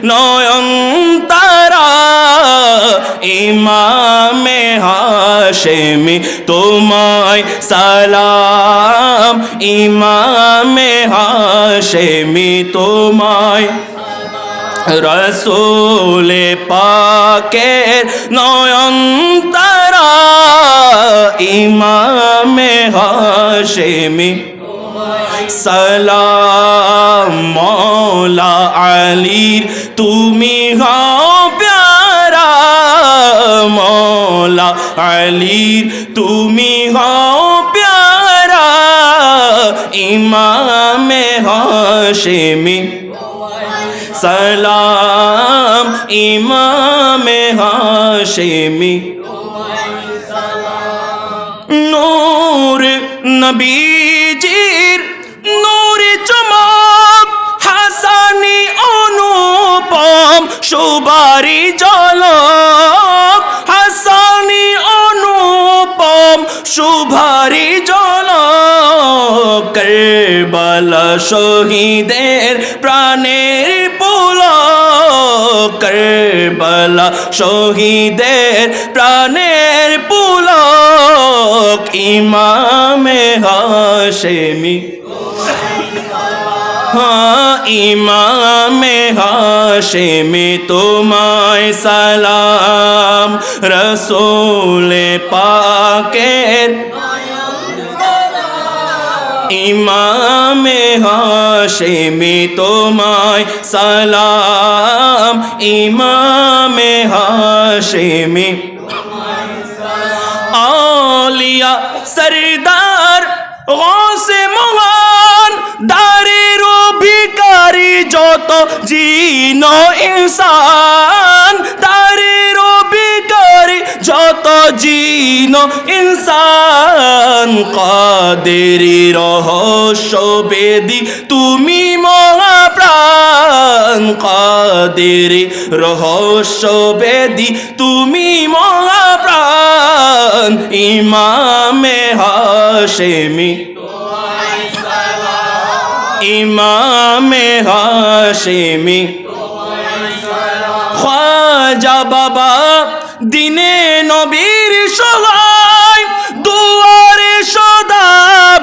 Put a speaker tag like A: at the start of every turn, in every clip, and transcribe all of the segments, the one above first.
A: নয়ন তারা ইমামে হাশেমি তোমায় সালাম ইমামে হাশেমি তোমায় রসূলে পাকের নয়ন তারা ইমামে হাশেমি সালাম মৌলা আলীর তুমি হও প্যারা মৌলা আলীর তুমি হও প্যারা ইমামে হাশেমি সালাম ইমামে হাশেমি নূর নবীজির নূর চমক হাসানি অনুপম সুবারি ঝলক হাসানি অনুপম সুভারি ঝলক কারবালা শহীদের প্রাণের পুলক কারবালা শহীদের প্রাণের পুলক ইমামে হাশেমি ইমামে হাশেমি তোমায় সালাম রসূলে পাকের ইমামে হাশেমি তোমায় সালাম ইমামে হাশেমি আলিয়া সরদার গৌসে মহান দারের ভিখারি যত জিনো ইনসান দারের ভিখারি যত জিনো ইনসান কাদেরি রহস্য বেদি তুমি মহাপ্রাণ কাদেরি রহস্য বেদি তুমি মহাপ্রাণ ইমামে হাশেমি ইমামে হাশেমি খ্বাজা বাবা দিনে নবীর সহায় দুয়ারে সদা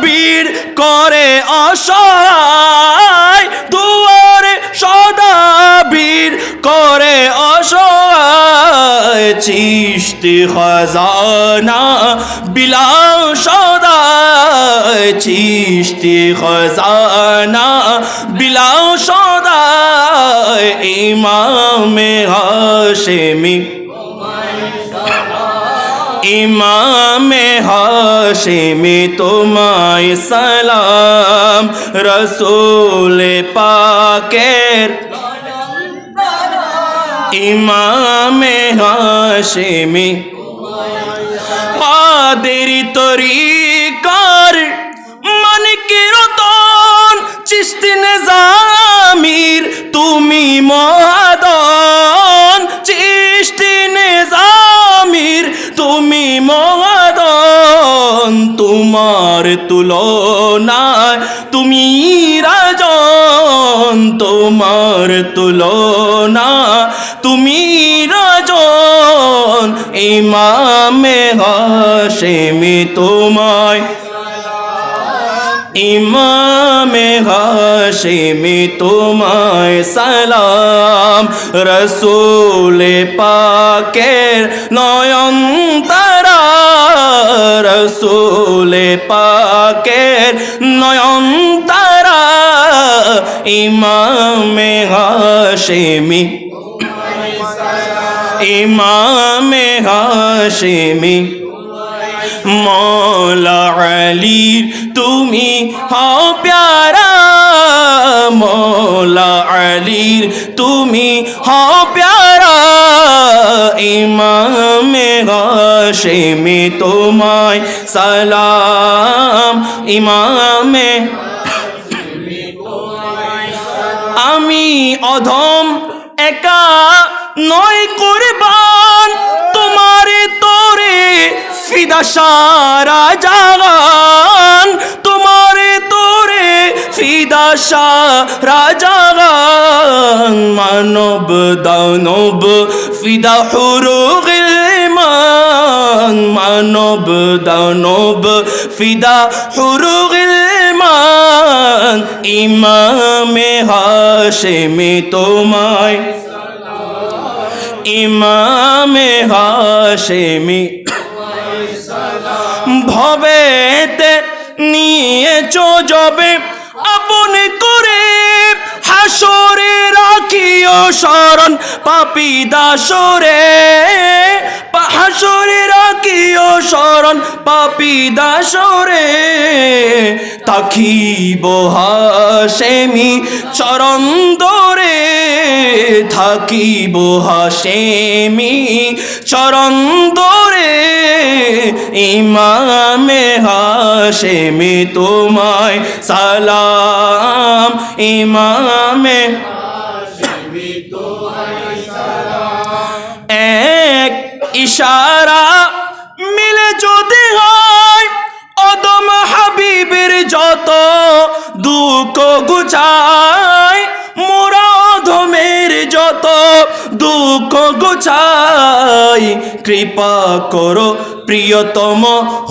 A: ভিড় করে অসহায় দুয়ারে সদা ভিড় করে অসহায় চিশতি খাজানা বিলাও সদায় চিশতি খাজানা বিলাও সদায় ইমামে হাশেমি ইমামে হাশেমি তোমায় সালাম রসূলে পাকের ইমামে হাশেমি কাদেরি তরিকার মানিকে রতন চিশতি নিজামির তুমি মহাদন চিশতি নিজামির তুমি মহাদন তোমার তুলনায় তুমি রাজন তোমার তুলনা তুমি রাজন ইমামে হাশেমি তোমায় ইমামে হাশেমি তোমায় সালাম রসূলে পাকের নয়ন তারা রসূলে পাকের নয়ন তারা ইমামে হাশেমি ইমামে হাশেমি মৌলা আলীর তুমি হও প্যারা মৌলা আলীর তুমি হও প্যারা ইমামে হাশেমি তোমায় সালাম ইমামে আমি অধম একা নয় কুরবান তোমারে তোরে ফিদা সারা জাগান তোমারে তোরে ফিদা সারা জাগান মানব দানব ফিদা হুরুগিল মান, মানব দানব ফিদা হুরুগিল মান, ইমামে হাশেমি তোমায়, ইমামে হাশেমি ভবেতে নিয়েছো যবে আপন করে, হাসরে রাখিও শরণ পাপী দাসরে, হাসরে রাখিও শরণ পাপী দাসরে, থাকিব হাশেমি চরণ ধরে, থাকিব হাশেমি চরণ ধরে, ইমামে হাশেমি তোমায় সালাম, ইমামে হাশেমি তোমায় সালাম। এক ইশারা মিলে যদি হয় অদম হাবিবের যত দুঃখ গুছায়, মোরা অধমের যত দুঃখ গুছাই, কৃপা করো প্রিয়তম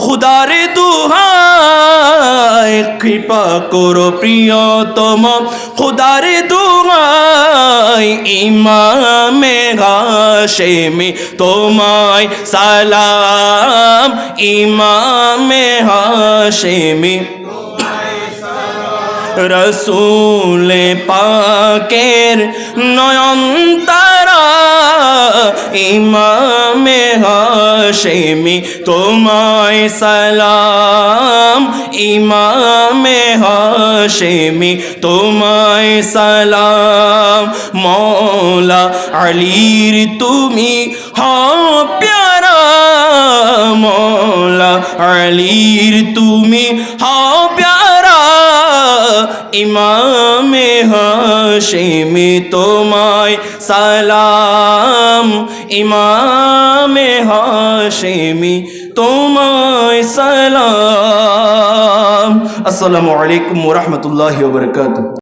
A: খুদার দুহাই, কৃপা করো প্রিয়তম খুদার দুহাই, ইমামে হাশেমি তোমায় সালাম, ইমামে হাশেমি রসূল পাকের নয়ন তারা, ইমামে হাশেমি তোমায় সালাম, ইমামে হাশেমি তোমায় সালাম। মৌলা আলীর তুমি হও প্যারা, মৌলা আলীর তুমি হও প্যারা, ইমামে হাশেমি তোমায় সালাম, ইমামে হাশেমি তোমায় সালাম। আসসালামু আলাইকুম ওয়া রাহমাতুল্লাহি ওয়া বারাকাতুহু।